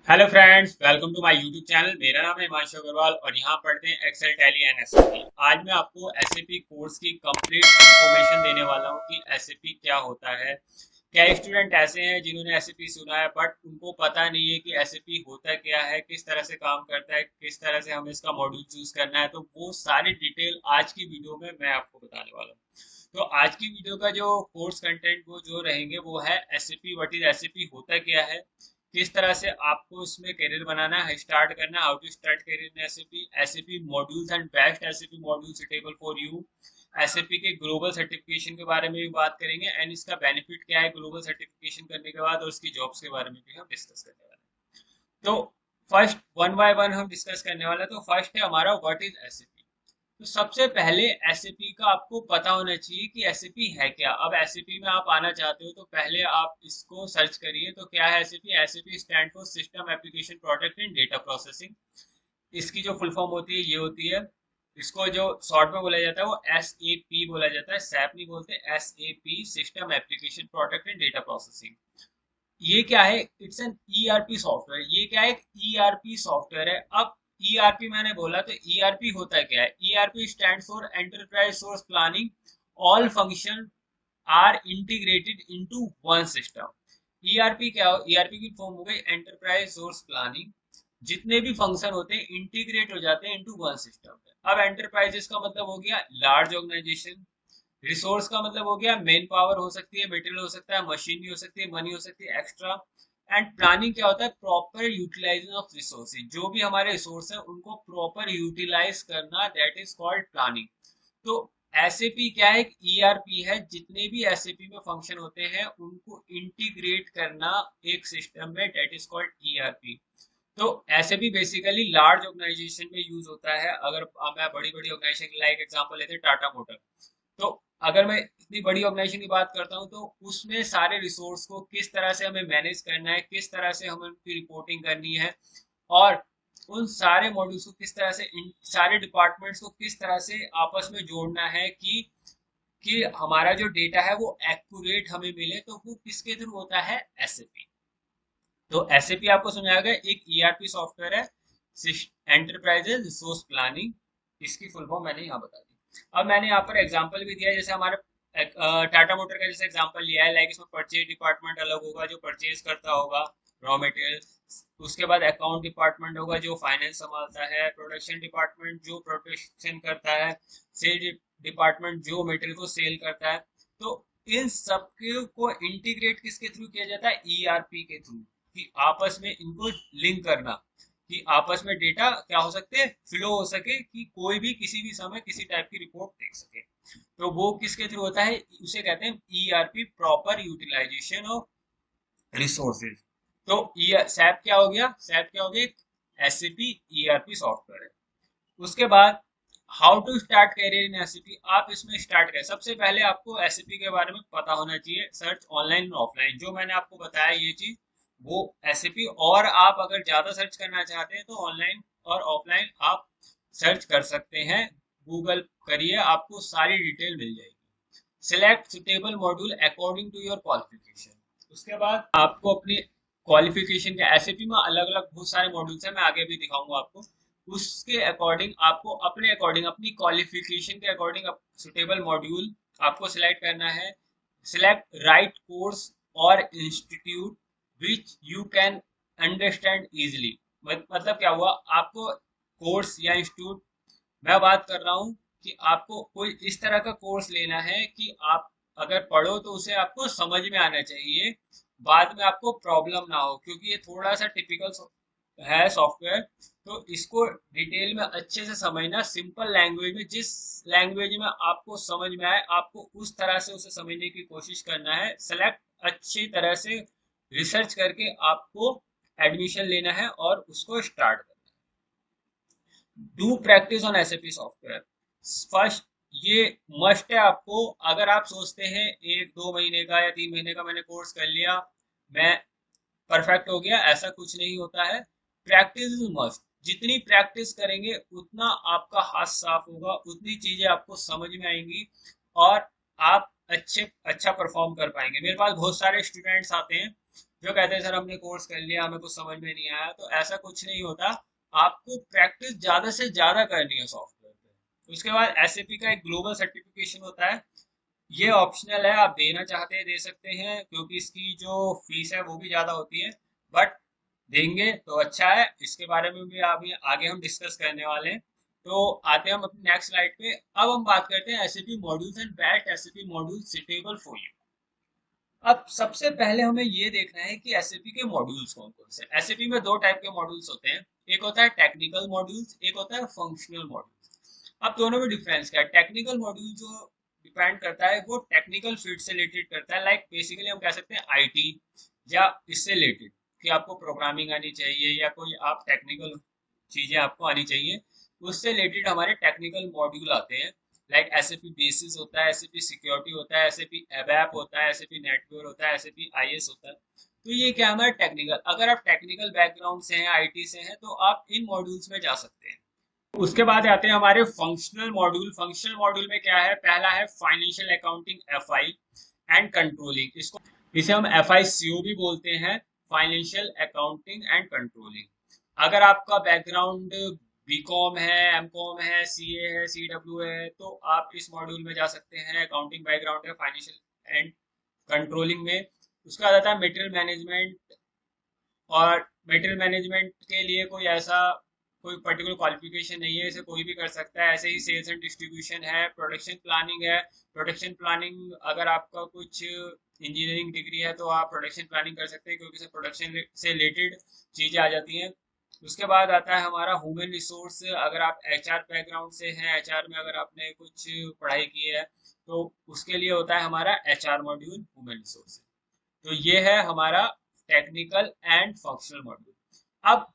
Hello friends, welcome to my YouTube channel. मेरा नाम है हिमांशु अग्रवाल और यहाँ पढ़ते हैं एक्सेल, टैली एंड एसएपी। आज मैं आपको एसएपी कोर्स की कंप्लीट इंफॉर्मेशन देने वाला हूँ कि एसएपी क्या होता है। क्या स्टूडेंट ऐसे हैं जिन्होंने एसएपी सुना है बट उनको पता नहीं है कि एसएपी होता क्या है, किस तरह से काम करता है, किस तरह से हमें इसका मॉड्यूल चूज करना है। तो वो सारी डिटेल आज की वीडियो में मैं आपको बताने वाला हूँ। तो आज की वीडियो का जो कोर्स कंटेंट वो जो रहेंगे वो है एसएपी, व्हाट इज एसएपी, होता क्या है, किस तरह से आपको इसमें करियर बनाना है, स्टार्ट करना है, how to start career in SAP, SAP modules and best SAP module suitable for you, SAP के ग्लोबल सर्टिफिकेशन के बारे में भी बात करेंगे एंड इसका बेनिफिट क्या है ग्लोबल सर्टिफिकेशन करने के बाद, और इसकी जॉब्स के बारे में भी हम डिस्कस करने वाले हैं। तो फर्स्ट वन बाय वन हम डिस्कस करने वाले हैं। तो फर्स्ट है हमारा व्हाट इज एसएपी। तो सबसे पहले एसएपी का आपको पता होना चाहिए कि एसएपी है क्या। अब एसएपी में आप आना चाहते हो तो पहले आप इसको सर्च करिए। तो क्या है SAP? SAP stand for system application product in data processing. इसकी जो फुल फॉर्म होती है ये होती है। इसको जो शॉर्ट में बोला जाता है वो एस ए पी बोला जाता है, सैप नहीं बोलते, S A P, system application product in data processing. ये क्या है? It's an ERP software. ये क्या है? एक ईआरपी सॉफ्टवेयर है। अब ईआरपी मैंने बोला तो ईआरपी होता क्या है? ERP stand for enterprise source planning. All function are integrated into one system. ERP क्या हो? ईआरपी की फॉर्म हो गई एंटरप्राइज सोर्स प्लानिंग। जितने भी फंक्शन होते हैं इंटीग्रेट हो जाते हैं इनटू वन सिस्टम। अब एंटरप्राइजेस का मतलब हो गया लार्ज ऑर्गेनाइजेशन। रिसोर्स का मतलब हो गया मेन पावर हो सकती है, मटेरियल हो सकता है, मशीनरी हो सकती है, मनी हो सकती है, एक्स्ट्रा। एंड प्लानिंग क्या होता है? Proper utilization of resources. जो भी हमारे रिसोर्स हैं उनको प्रॉपर यूटिलाइज करना, दैट इज कॉल्ड प्लानिंग। तो एसएपी क्या है? एक ईआरपी है। जितने भी एसएपी में फंक्शन होते हैं उनको इंटीग्रेट करना एक सिस्टम में, दैट इज कॉल्ड ईआरपी। तो एसएपी बेसिकली लार्ज ऑर्गेनाइजेशन में यूज होता है। अगर मैं बड़ी बड़ी ऑर्गेनाइजेशन लाइक एग्जांपल लेते हैं टाटा मोटर। तो अगर मैं इतनी बड़ी ऑर्गेनाइजेशन की बात करता हूँ तो उसमें सारे रिसोर्स को किस तरह से हमें मैनेज करना है, किस तरह से हमें उनकी रिपोर्टिंग करनी है, और उन सारे मॉड्यूल्स को किस तरह से, इन सारे डिपार्टमेंट्स को किस तरह से आपस में जोड़ना है कि हमारा जो डेटा है वो एक्यूरेट हमें मिले। तो वो किसके थ्रू होता है? एसएपी। तो एसएपी आपको समझाया गया एक ईआरपी सॉफ्टवेयर है, एंटरप्राइजेज रिसोर्स प्लानिंग। इसकी फुल फॉर्म मैंने यहाँ बता दी। अब मैंने यहाँ पर एग्जांपल भी दिया है, जैसे हमारे टाटा मोटर का जैसे एग्जांपल लिया है। लाइक इसमें परचेज डिपार्टमेंट अलग होगा जो परचेज करता होगा रॉ मटेरियल। उसके बाद अकाउंट डिपार्टमेंट होगा जो फाइनेंस संभालता है, प्रोडक्शन डिपार्टमेंट जो प्रोडक्शन करता है, सेल डिपार्टमेंट जो मटेरियल को सेल करता है। तो इन सबके को इंटीग्रेट किसके थ्रू किया जाता है? ईआरपी के थ्रू। कि आपस में इनको लिंक करना, कि आपस में डेटा क्या हो सकते हैं? फ्लो हो सके, कि कोई भी किसी भी समय किसी टाइप की रिपोर्ट देख सके। तो वो किसके थ्रू होता है? उसे कहते हैं ERP, proper utilization of resources. तो सैप क्या हो गया? सैप क्या हो गया? एसएपी ईआरपी सॉफ्टवेयर है। उसके बाद how to start career in SAP. आप इसमें स्टार्ट करें, सबसे पहले आपको एसएपी के बारे में पता होना चाहिए। सर्च ऑनलाइन और ऑफलाइन, जो मैंने आपको बताया ये चीज वो एसएपी। और आप अगर ज्यादा सर्च करना चाहते हैं तो ऑनलाइन और ऑफलाइन आप सर्च कर सकते हैं। गूगल करिए, आपको सारी डिटेल मिल जाएगी। Select suitable module according to your qualification. उसके बाद आपको अपनी क्वालिफिकेशन के, एसएपी में अलग अलग बहुत सारे मॉड्यूल्स हैं, मैं आगे भी दिखाऊंगा आपको। उसके अकॉर्डिंग आपको अपने अकॉर्डिंग, अपनी क्वालिफिकेशन के अकॉर्डिंग सुटेबल मॉड्यूल आपको सिलेक्ट करना है। सिलेक्ट राइट कोर्स और institute which you can understand easily. मतलब क्या हुआ? आपको कोर्स या इंस्टीट्यूट, मैं बात कर रहा हूँ कि आपको कोई इस तरह का कोर्स लेना है कि आप अगर पढ़ो तो उसे आपको समझ में आना चाहिए, बाद में आपको प्रॉब्लम ना हो, क्योंकि ये थोड़ा सा टिपिकल है सॉफ्टवेयर। तो इसको डिटेल में अच्छे से समझना, सिंपल लैंग्वेज में, जिस लैंग्वेज में आपको समझ में आए आपको उस तरह से उसे समझने की कोशिश करना है। सेलेक्ट अच्छी तरह से रिसर्च करके आपको एडमिशन लेना है और उसको स्टार्ट करना है। Do practice on SAP software first. ये मस्ट है आपको। अगर आप सोचते हैं 1-2 महीने का या 3 महीने का मैंने कोर्स कर लिया, मैं परफेक्ट हो गया, ऐसा कुछ नहीं होता है। Practice is must. जितनी प्रैक्टिस करेंगे उतना आपका हाथ साफ होगा, उतनी चीजें आपको समझ में आएंगी और आप अच्छा परफॉर्म कर पाएंगे। मेरे पास बहुत सारे स्टूडेंट्स आते हैं जो कहते हैं सर हमने कोर्स कर लिया, हमें कुछ समझ में नहीं आया। तो ऐसा कुछ नहीं होता, आपको प्रैक्टिस ज्यादा से ज्यादा करनी है सॉफ्टवेयर पे। उसके बाद एसएपी का एक ग्लोबल सर्टिफिकेशन होता है, ये ऑप्शनल है, आप देना चाहते हैं दे सकते हैं, क्योंकि इसकी जो फीस है वो भी ज्यादा होती है, बट देंगे तो अच्छा है। इसके बारे में भी अभी आगे हम डिस्कस करने वाले हैं। तो आते हैं हम अपनी नेक्स्ट स्लाइड पे। अब हम बात करते हैं SAP modules and that SAP module suitable for you. अब सबसे पहले हमें ये देखना है कि एसएपी के मॉड्यूल्स कौन कौन से। एसएपी में दो टाइप के मॉड्यूल्स होते हैं, एक होता है टेक्निकल मॉड्यूल्स, एक होता है फंक्शनल मॉड्यूल्स। अब दोनों में डिफरेंस क्या है? टेक्निकल मॉड्यूल जो डिपेंड करता है वो टेक्निकल फील्ड से रिलेटेड करता है, लाइक बेसिकली हम कह सकते हैं आईटी या इससे रिलेटेड, कि आपको प्रोग्रामिंग आनी चाहिए या कोई आप टेक्निकल चीजें आपको आनी चाहिए, उससे रिलेटेड हमारे टेक्निकल मॉड्यूल आते हैं। लाइक एसएपी बेसिस होता है, एसएपी सिक्योरिटी होता है, एसएपी एबैप होता है, एसएपी नेटवेयर होता है, एसएपी आईएस होता है। तो ये क्या हमारा टेक्निकल, अगर आप टेक्निकल बैकग्राउंड से हैं, आईटी से हैं, तो आप इन मॉड्यूल्स में जा सकते हैं। उसके बाद आते हैं हमारे फंक्शनल मॉड्यूल। फंक्शनल मॉड्यूल में क्या है? पहला है financial accounting FI and controlling, इसको इसे हम एफआईसीओ भी बोलते हैं, फाइनेंशियल अकाउंटिंग एंड कंट्रोलिंग। अगर आपका बैकग्राउंड बीकॉम है, एमकॉम है, सीए है, सीडब्ल्यू है, तो आप इस मॉड्यूल में जा सकते हैं। अकाउंटिंग बैकग्राउंड है फाइनेंशियल एंड कंट्रोलिंग में। उसका आता है मटेरियल मैनेजमेंट, और मटेरियल मैनेजमेंट के लिए कोई पर्टिकुलर क्वालिफिकेशन नहीं है, इसे कोई भी कर सकता है। ऐसे ही सेल्स एंड डिस्ट्रीब्यूशन है, प्रोडक्शन प्लानिंग है। प्रोडक्शन प्लानिंग अगर आपका कुछ इंजीनियरिंग डिग्री है तो आप प्रोडक्शन प्लानिंग कर सकते हैं, क्योंकि प्रोडक्शन से रिलेटेड चीजें आ जाती हैं। उसके बाद आता है हमारा ह्यूमन रिसोर्स। अगर आप एचआर बैकग्राउंड से हैं, एचआर में अगर आपने कुछ पढ़ाई की है, तो उसके लिए होता है हमारा एचआर मॉड्यूल, ह्यूमन रिसोर्स। तो ये है हमारा टेक्निकल एंड फंक्शनल मॉड्यूल। अब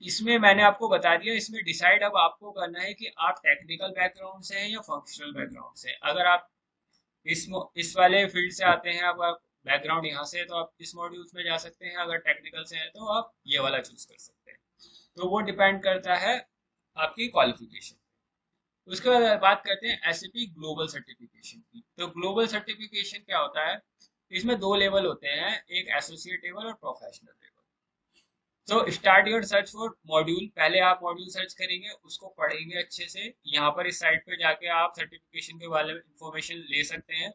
इसमें मैंने आपको बता दिया, इसमें डिसाइड अब आपको करना है कि आप टेक्निकल बैकग्राउंड से हैं या फंक्शनल बैकग्राउंड से। अगर आप इस वाले फील्ड से आते हैं, अब आप बैकग्राउंड यहाँ से है, तो आप इस मॉड्यूल्स में जा सकते हैं। अगर टेक्निकल से है तो आप ये वाला चूज कर सकते हैं। तो वो डिपेंड करता है आपकी क्वालिफिकेशन। उसके बाद बात करते हैं एसएपी ग्लोबल सर्टिफिकेशन की। तो ग्लोबल सर्टिफिकेशन क्या होता है? इसमें दो लेवल होते हैं, एक एसोसिएट लेवल और प्रोफेशनल लेवल। तो start your search for module, पहले आप मॉड्यूल सर्च करेंगे, उसको पढ़ेंगे अच्छे से। यहाँ पर इस साइट पे जाके आप सर्टिफिकेशन के बारे में इंफॉर्मेशन ले सकते हैं।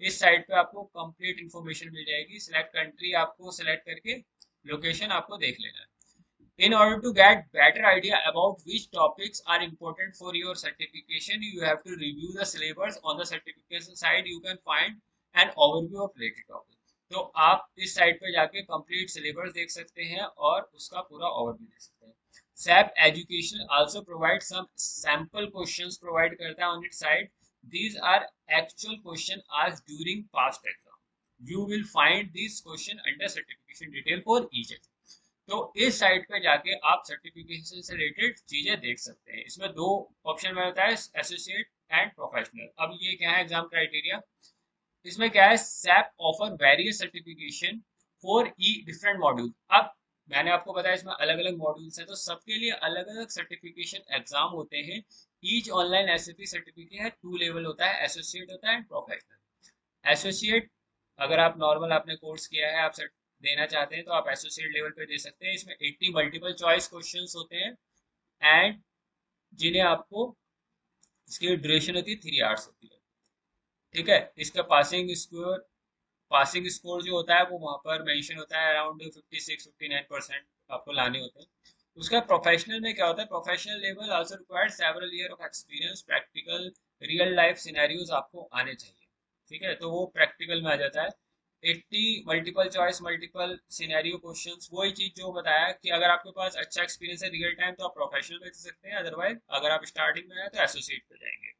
इस साइट पे आपको कंप्लीट इंफॉर्मेशन मिल जाएगी। सिलेक्ट कंट्री आपको सिलेक्ट करके लोकेशन आपको देख लेना है। In order to get better idea about which topics are important for your certification, you have to review the syllabus. On the certification side, you can find an overview of related topics. तो आप इस site पे जाके complete syllabus देख सकते हैं और उसका पूरा ओवरव्यू देख सकते हैं। SAP Education also provides some sample questions, provide करता है on its side. These are actual questions asked during past exam. You will find these questions under certification detail for each exam. तो इस site पे जाके आप certification से related चीजें देख सकते हैं। इसमें दो ऑप्शन में होता है, एसोसिएट एंड प्रोफेशनल। अब ये क्या है एग्जाम क्राइटेरिया? इसमें क्या है, SAP offer various certification for E different module. अब मैंने आपको बताया इसमें अलग अलग मॉड्यूल्स हैं, तो सबके लिए अलग अलग सर्टिफिकेशन एग्जाम होते हैं। ईच ऑनलाइन एसएपी सर्टिफिकेट है, 2 लेवल होता है, एसोसिएट होता है, प्रोफेशनल। एसोसिएट अगर आप नॉर्मल आपने कोर्स किया है, आप देना चाहते हैं, तो आप एसोसिएट लेवल पे दे सकते हैं। इसमें 80 मल्टीपल चॉइस क्वेश्चंस होते हैं, एंड जिन्हें आपको इसकी ड्यूरेशन होती है 3 आवर्स होती है। ठीक है, इसका पासिंग स्कोर जो होता है वो वहां पर मेंशन होता है, अराउंड 56-59% आपको लाने होते हैं। उसका प्रोफेशनल में क्या होता है? Professional level also required several year of experience, practical real life scenarios आपको आने चाहिए। ठीक है, तो वो प्रैक्टिकल में आ जाता है। 80 multiple choice multiple scenario questions, वही चीज जो बताया कि अगर आपके पास अच्छा एक्सपीरियंस है रियल टाइम, तो आप प्रोफेशनल में दे सकते हैं, अदरवाइज अगर आप स्टार्टिंग में है तो एसोसिएट पे जाएंगे।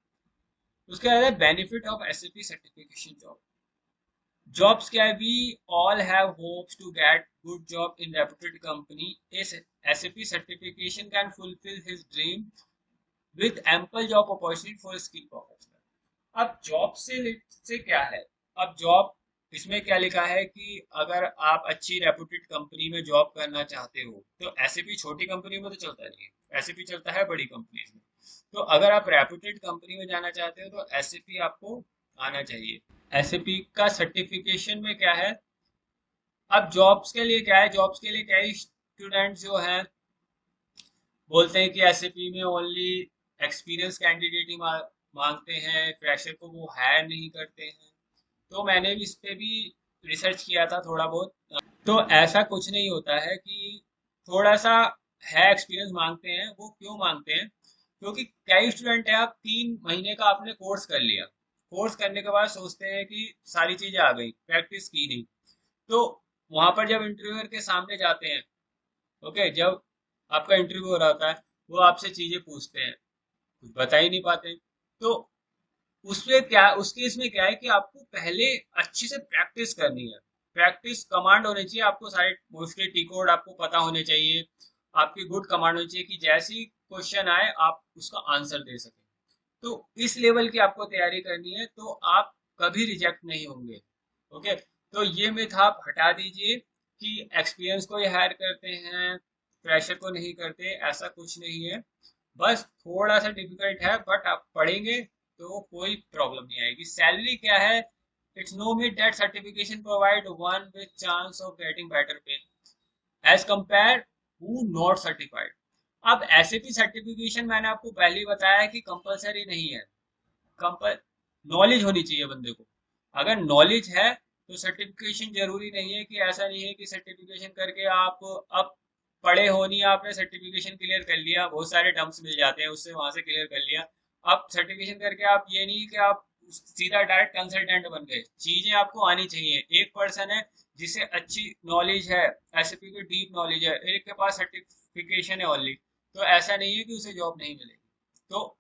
उसके बाद benefit of SAP certification job. Jobs क्या है? We all have hopes to get good job in reputed company. इस SAP certification can fulfil his dream with ample job opportunity for skill professional. अब job से क्या है? अब job इसमें क्या लिखा है कि अगर आप अच्छी रेप्यूटेड कंपनी में जॉब करना चाहते हो, तो एसएपी छोटी कंपनी में तो चलता नहीं है, एसएपी चलता है बड़ी कंपनी में। तो अगर आप रेप्यूटेड कंपनी में जाना चाहते हो तो एसएपी आपको आना चाहिए। एसएपी का सर्टिफिकेशन में क्या है, अब जॉब्स के लिए क्या है, जॉब्स के लिए कई स्टूडेंट जो हैं बोलते हैं कि एसएपी में ओनली एक्सपीरियंस कैंडिडेट ही मांगते हैं, फ्रेशर को वो हायर नहीं करते हैं। तो मैंने भी इस पे भी रिसर्च किया था थोड़ा बहुत। तो ऐसा कुछ नहीं होता है कि थोड़ा सा है एक्सपीरियंस मांगते हैं, वो क्यों मांगते हैं, क्योंकि कई स्टूडेंट है, आप 3 महीने का आपने कोर्स कर लिया, कोर्स करने के बाद सोचते हैं कि सारी चीजें आ गई, प्रैक्टिस की नहीं। तो वहां पर जब इंटरव्यूअर के सामने जाते हैं, ओके, जब आपका इंटरव्यू हो रहा होता है, वो आपसे चीजें पूछते हैं, कुछ बता ही नहीं पाते। तो उसमें क्या, उस केस में क्या है कि आपको पहले अच्छे से प्रैक्टिस करनी है, प्रैक्टिस कमांड होनी चाहिए आपको, सारे मोस्टली टी कोड आपको पता होने चाहिए, आपकी गुड कमांड होनी चाहिए कि जैसे ही क्वेश्चन आए आप उसका आंसर दे सकें। तो इस लेवल की आपको तैयारी करनी है, तो आप कभी रिजेक्ट नहीं होंगे। ओके, तो ये मिथ आप हटा दीजिए कि एक्सपीरियंस को ही हायर करते हैं, फ्रेशर को नहीं करते, ऐसा कुछ नहीं है। बस थोड़ा सा डिफिकल्ट है, बट आप पढ़ेंगे तो कोई प्रॉब्लम नहीं आएगी। सैलरी क्या है, it's no meet that certification provide one with chance of getting better pay as compare who not certified. अब एसएपी सर्टिफिकेशन मैंने आपको पहले ही बताया कि कंपलसरी नहीं है, कंपल नॉलेज होनी चाहिए बंदे को। अगर नॉलेज है तो सर्टिफिकेशन जरूरी नहीं है, कि ऐसा नहीं है कि सर्टिफिकेशन करके आप अब पढ़े हो नहीं, आपने सर्टिफिकेशन क्लियर कर लिया, बहुत सारे टर्म्स मिल जाते हैं उससे, वहां से क्लियर कर लिया। अब सर्टिफिकेशन करके आप ये नहीं कि आप सीधा डायरेक्ट कंसल्टेंट बन गए, चीजें आपको आनी चाहिए। एक पर्सन है जिसे अच्छी नॉलेज है, एसएपी की डीप नॉलेज है, एक के पास सर्टिफिकेशन है ऑनली, तो ऐसा नहीं है कि उसे जॉब नहीं मिलेगी। तो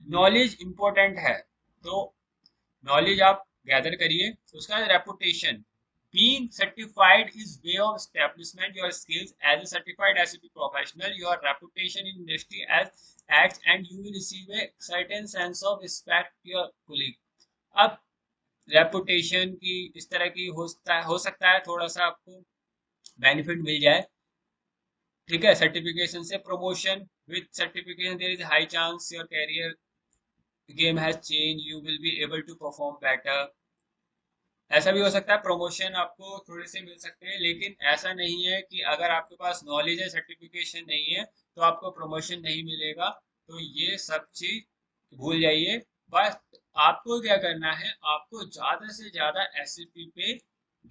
नॉलेज इंपॉर्टेंट है, तो नॉलेज आप गैदर करिए। उसका reputation, being certified is way of establishment your skills as a certified SAP professional, your reputation in industry as acts, and you will receive a certain sense of respect to your colleague। अब reputation की इस तरह की हो सकता है थोड़ा सा आपको बेनिफिट मिल जाए, ठीक है, सर्टिफिकेशन से। Promotion, with certification there is high chance your career game has change, you will be able to perform better. ऐसा भी हो सकता है प्रमोशन आपको थोड़े से मिल सकते हैं, लेकिन ऐसा नहीं है कि अगर आपके पास नॉलेज है, सर्टिफिकेशन नहीं है, तो आपको प्रमोशन नहीं मिलेगा। तो ये सब चीज भूल जाइए। बस आपको क्या करना है, आपको ज्यादा से ज्यादा एसएपी पे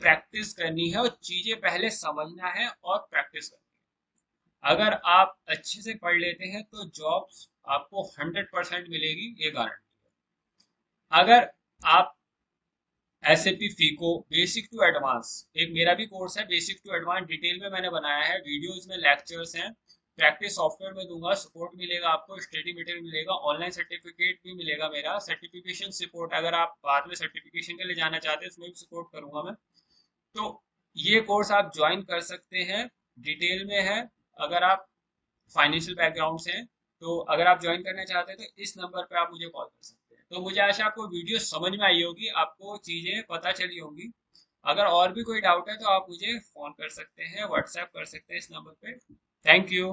प्रैक्टिस करनी है, और चीजें पहले समझना है और प्रैक्टिस करनी है। अगर आप अच्छे से पढ़ लेते हैं तो जॉब्स आपको 100% मिलेगी, ये गारंटी है। अगर आप एसएपी फीको बेसिक टू एडवांस, एक मेरा भी कोर्स है बेसिक टू एडवांस, डिटेल में मैंने बनाया है, वीडियोस में लेक्चर्स हैं, प्रैक्टिस सॉफ्टवेयर में दूंगा, सपोर्ट मिलेगा आपको, स्टडी मटेरियल मिलेगा, ऑनलाइन सर्टिफिकेट भी मिलेगा मेरा, सर्टिफिकेशन सपोर्ट, अगर आप बाद में सर्टिफिकेशन के लिए जाना चाहते हैं उसमें भी सपोर्ट करूंगा मैं। तो ये कोर्स आप ज्वाइन कर सकते हैं, डिटेल में है। अगर आप फाइनेंशियल बैकग्राउंड से हैं, तो अगर आप ज्वाइन करना चाहते हैं तो इस नंबर पे आप मुझे कॉल कर सकते हैं। तो मुझे आशा आपको वीडियो समझ में आई होगी, आपको चीजें पता चली होंगी। अगर और भी कोई डाउट है तो आप मुझे फोन कर सकते हैं, व्हाट्सएप कर सकते हैं इस नंबर पे। Thank you.